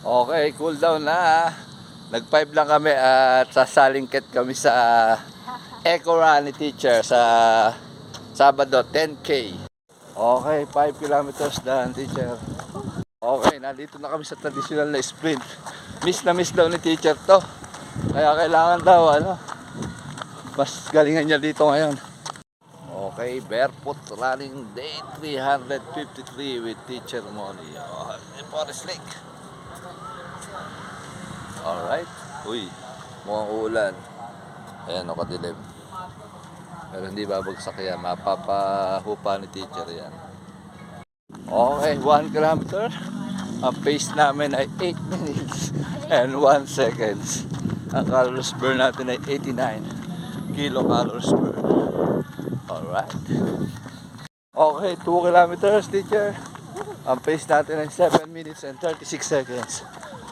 Okay, cool down na. Nag-5 lang kami at sasalingkit kami sa Eco Run ni teacher sa Sabado, 10K. Okay, 5 kilometers daan, teacher. Okay, nandito na kami sa traditional na sprint. Miss na miss daw ni teacher to. Kaya kailangan daw, mas galingan niya dito ngayon. Okay, barefoot running day 353 with teacher Moni. Forest Lake. Alright. Uy, mukhang uulan. Ayan, kadilim. Pero hindi babagsak yan. Mapapahupa ni teacher yan. Okay, 1 kilometer. Ang pace namin ay 8 minutes and 1 seconds. Ang calories burn natin ay 89 kilocalories burn. Alright. Okay, 2 kilometers, teacher. Ang pace natin ay 7 minutes and 36 seconds.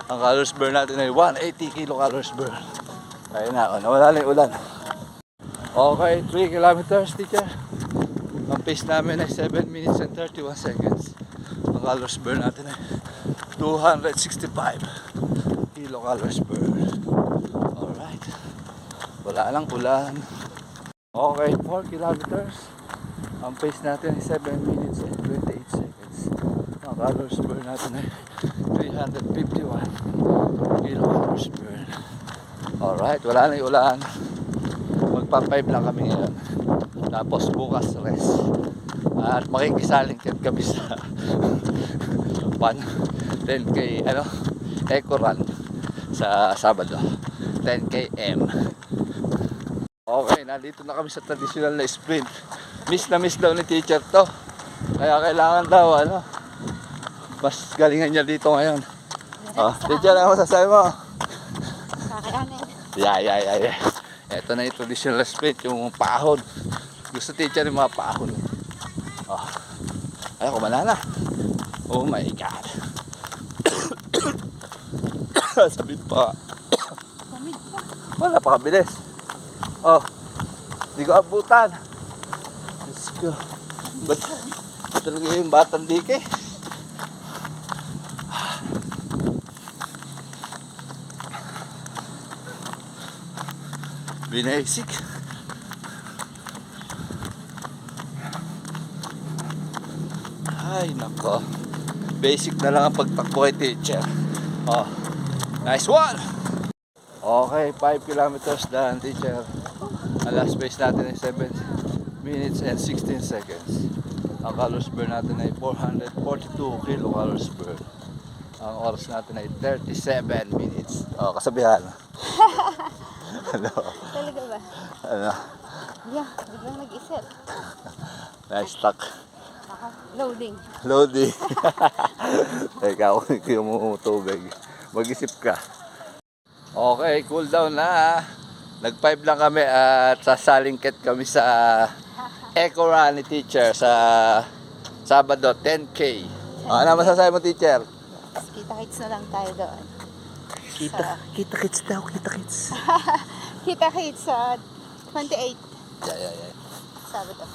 Ang calories burn natin ay 180 kilocalories burn. Ayun na, nawala na yung ulan. Okay, 3 kilometers, teacher. Ang pace namin ay 7 minutes and 31 seconds. Ang calories burn natin ay 265 kilocalories burn. Alright. Wala lang ulan. Okay, 4 kilometers. Ang pace natin ay 7 minutes and 28 seconds. Ang calories burn natin ay 351 kilocalories burn. Alright, wala na yung ulan. Magpa-5 lang kami ngayon. Tapos bukas rest. At makikisalingkit kami sa 10K Eco Run sa Sabado, 10 km. Okay, nandito na kami sa traditional na sprint. Miss na miss daw ni teacher to. Kaya kailangan daw, mas galingan niya dito ngayon. Teacher, ano masasabi mo? Kakayanin. Yeah. Ito na yung traditional sprint, yung paahon. Gusto teacher yung mga paahon. Ay, kumalala. Oh my God. Sabi pa. Wala pa kabilis. Hindi ko abutan. Let's go. Ba't talaga yung batang dike? Binasik. Ay, nako. Basic na lang ang pagtakbo kay teacher. Nice one! Okay, 5 kilometers daan, teacher. Ang last pace natin ay 7 minutes and 16 seconds. Ang calories burn natin ay 442 kilocalories burn. Ang oras natin ay 37 minutes. Kasabihan. Ano? Talaga ba? Ano? Yeah, biglang nag-isip. Nice talk. Loading. Loading. Ikaw, yung tubig. Mag-isip ka. Okay, cool down na. Nag-5 lang kami at sasalingkit kami sa Eco Run ni teacher sa Sabado, 10K. Ano masasabi mo, teacher? Kita-kits na lang tayo doon. Kita-kits daw, kita-kits. Kita-kits sa 28. Yeah. Sabado.